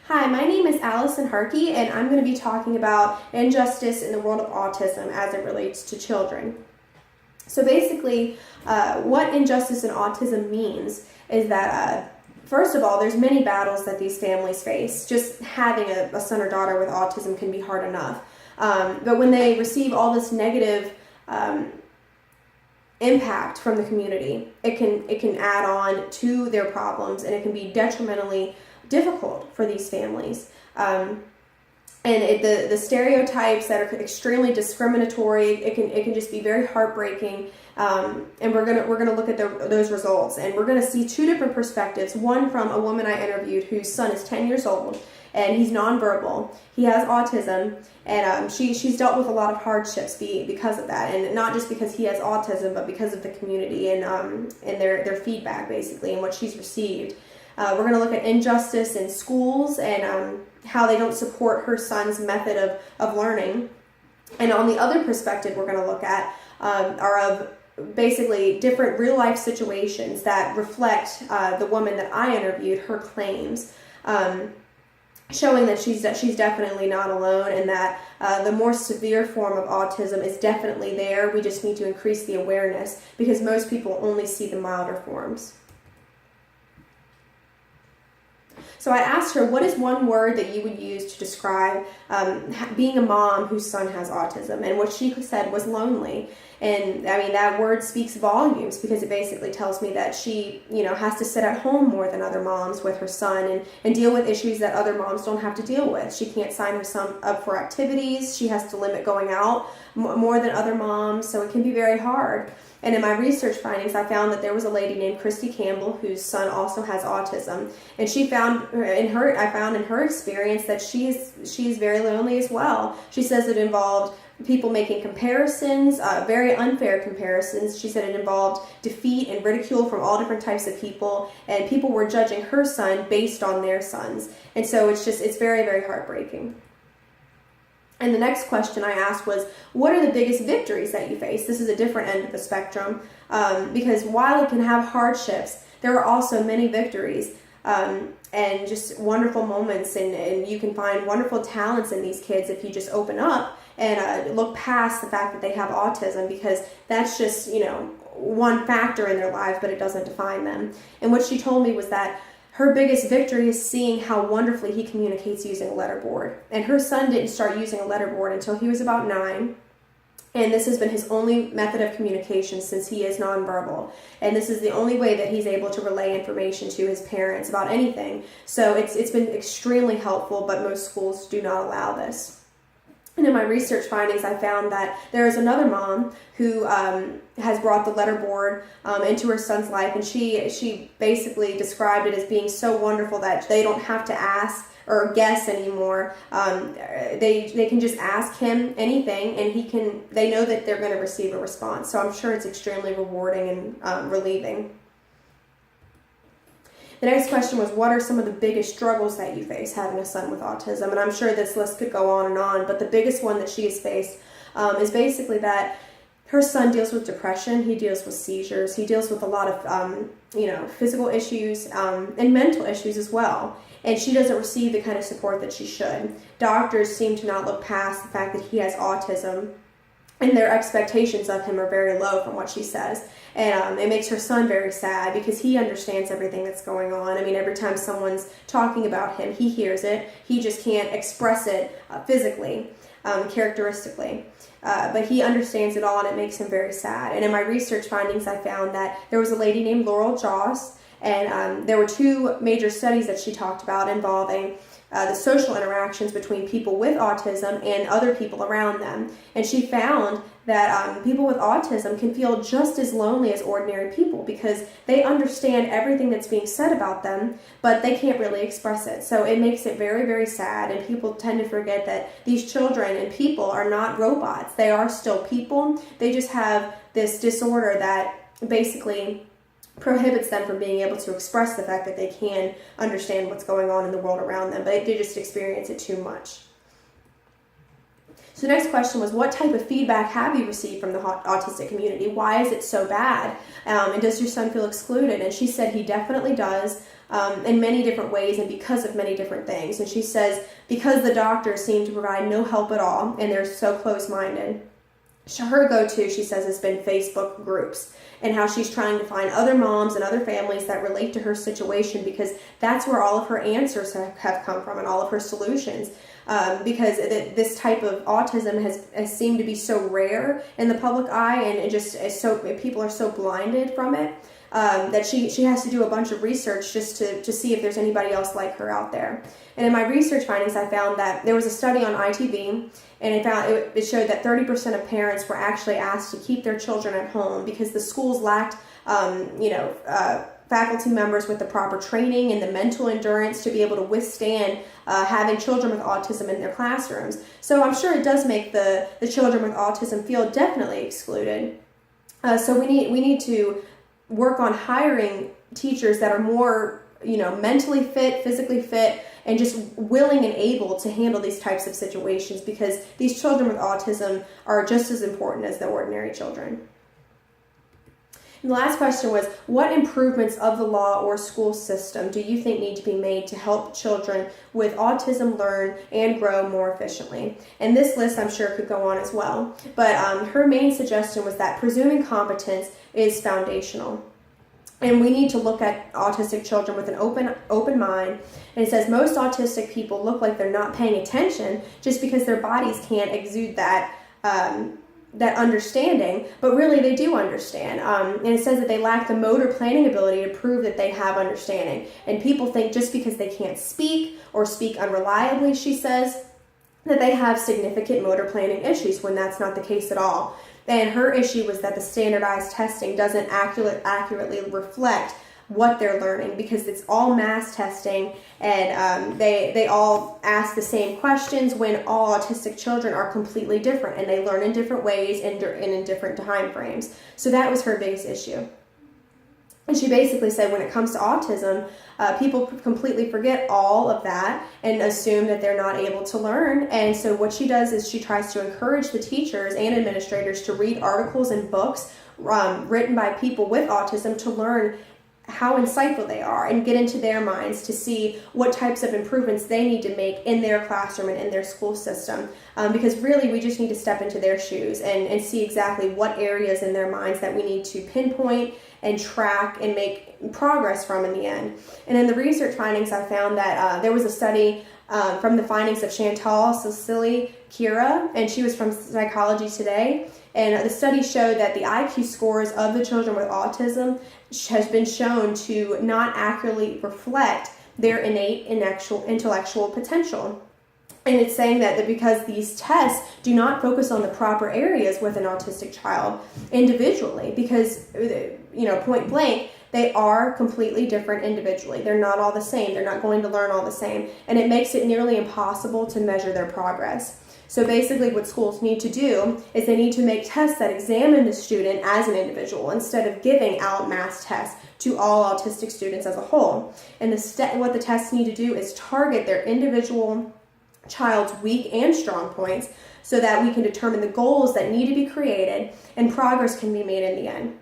Hi, my name is Allison Harkey, and I'm going to be talking about injustice in the world of autism as it relates to children. So basically, what injustice in autism means is that, first of all, there's many battles that these families face. Just having a son or daughter with autism can be hard enough. But when they receive all this negative impact from the community, it can add on to their problems, and it can be detrimentally difficult for these families. The stereotypes that are extremely discriminatory, it can just be very heartbreaking. And we're gonna look at those results, and we're gonna see two different perspectives. One from a woman I interviewed whose son is 10 years old, and he's nonverbal. He has autism, and she's dealt with a lot of hardships because of that, and not just because he has autism, but because of the community and their feedback basically and what she's received. We're going to look at injustice in schools and how they don't support her son's method of learning. And on the other perspective we're going to look at are of basically different real life situations that reflect the woman that I interviewed, her claims, showing that she's definitely not alone, and that the more severe form of autism is definitely there. We just need to increase the awareness because most people only see the milder forms. So I asked her, what is one word that you would use to describe being a mom whose son has autism? And what she said was lonely. And I mean, that word speaks volumes because it basically tells me that she, has to sit at home more than other moms with her son and deal with issues that other moms don't have to deal with. She can't sign her son up for activities. She has to limit going out more than other moms. So it can be very hard. And in my research findings, I found that there was a lady named Christy Campbell whose son also has autism, and I found in her experience that she's very lonely as well. She says it involved people making comparisons, very unfair comparisons. She said it involved defeat and ridicule from all different types of people, and people were judging her son based on their sons. And so it's very, very heartbreaking. And the next question I asked was, what are the biggest victories that you face? This is a different end of the spectrum, because while it can have hardships, there are also many victories and just wonderful moments, and you can find wonderful talents in these kids if you just open up and look past the fact that they have autism, because that's just, one factor in their lives, but it doesn't define them. And what she told me was that her biggest victory is seeing how wonderfully he communicates using a letterboard. And her son didn't start using a letterboard until he was about 9. And this has been his only method of communication since he is nonverbal. And this is the only way that he's able to relay information to his parents about anything. So it's been extremely helpful, but most schools do not allow this. And in my research findings, I found that there is another mom who has brought the letterboard into her son's life, and she basically described it as being so wonderful that they don't have to ask or guess anymore. They can just ask him anything, and they know that they're going to receive a response. So I'm sure it's extremely rewarding and relieving. The next question was, what are some of the biggest struggles that you face having a son with autism? And I'm sure this list could go on, but the biggest one that she has faced is basically that her son deals with depression, he deals with seizures, he deals with a lot of physical issues and mental issues as well. And she doesn't receive the kind of support that she should. Doctors seem to not look past the fact that he has autism, and their expectations of him are very low from what she says. And it makes her son very sad because he understands everything that's going on. I mean, every time someone's talking about him, he hears it. He just can't express it physically, characteristically. But he understands it all, and it makes him very sad. And in my research findings, I found that there was a lady named Laurel Joss, and there were 2 major studies that she talked about involving the social interactions between people with autism and other people around them. And she found that people with autism can feel just as lonely as ordinary people because they understand everything that's being said about them, but they can't really express it. So it makes it very, very sad, and people tend to forget that these children and people are not robots. They are still people. They just have this disorder that basically prohibits them from being able to express the fact that they can understand what's going on in the world around them, but they just experience it too much. So the next question was, what type of feedback have you received from the autistic community? Why is it so bad? And does your son feel excluded? And she said he definitely does. in many different ways and because of many different things. And she says, because the doctors seem to provide no help at all and they're so close-minded, her go-to, she says, has been Facebook groups, and how she's trying to find other moms and other families that relate to her situation, because that's where all of her answers have come from and all of her solutions. Because this type of autism has seemed to be so rare in the public eye, and it just is so, people are so blinded from it, that she has to do a bunch of research just to see if there's anybody else like her out there. And in my research findings, I found that there was a study on ITV, and it showed that 30% of parents were actually asked to keep their children at home because the schools lacked, faculty members with the proper training and the mental endurance to be able to withstand having children with autism in their classrooms. So I'm sure it does make the children with autism feel definitely excluded. So we need to work on hiring teachers that are more, mentally fit, physically fit, and just willing and able to handle these types of situations, because these children with autism are just as important as the ordinary children. And the last question was, what improvements of the law or school system do you think need to be made to help children with autism learn and grow more efficiently? And this list, I'm sure, could go on as well. But her main suggestion was that presuming competence is foundational. And we need to look at autistic children with an open mind. And it says most autistic people look like they're not paying attention just because their bodies can't exude that understanding, but really they do understand. And it says that they lack the motor planning ability to prove that they have understanding. And people think just because they can't speak or speak unreliably, she says, that they have significant motor planning issues, when that's not the case at all. And her issue was that the standardized testing doesn't accurately reflect what they're learning, because it's all mass testing, and they all ask the same questions when all autistic children are completely different and they learn in different ways and in different time frames. So that was her biggest issue. And she basically said when it comes to autism, people completely forget all of that and assume that they're not able to learn. And so what she does is she tries to encourage the teachers and administrators to read articles and books written by people with autism to learn how insightful they are and get into their minds to see what types of improvements they need to make in their classroom and in their school system. Because really we just need to step into their shoes and see exactly what areas in their minds that we need to pinpoint and track and make progress from in the end. And in the research findings, I found that there was a study from the findings of Chantal Cecily Kira, and she was from Psychology Today. And the study showed that the IQ scores of the children with autism has been shown to not accurately reflect their innate intellectual potential. And it's saying that because these tests do not focus on the proper areas with an autistic child individually, because, point blank, they are completely different individually. They're not all the same. They're not going to learn all the same. And it makes it nearly impossible to measure their progress. So basically what schools need to do is they need to make tests that examine the student as an individual instead of giving out mass tests to all autistic students as a whole. And what the tests need to do is target their individual child's weak and strong points so that we can determine the goals that need to be created and progress can be made in the end.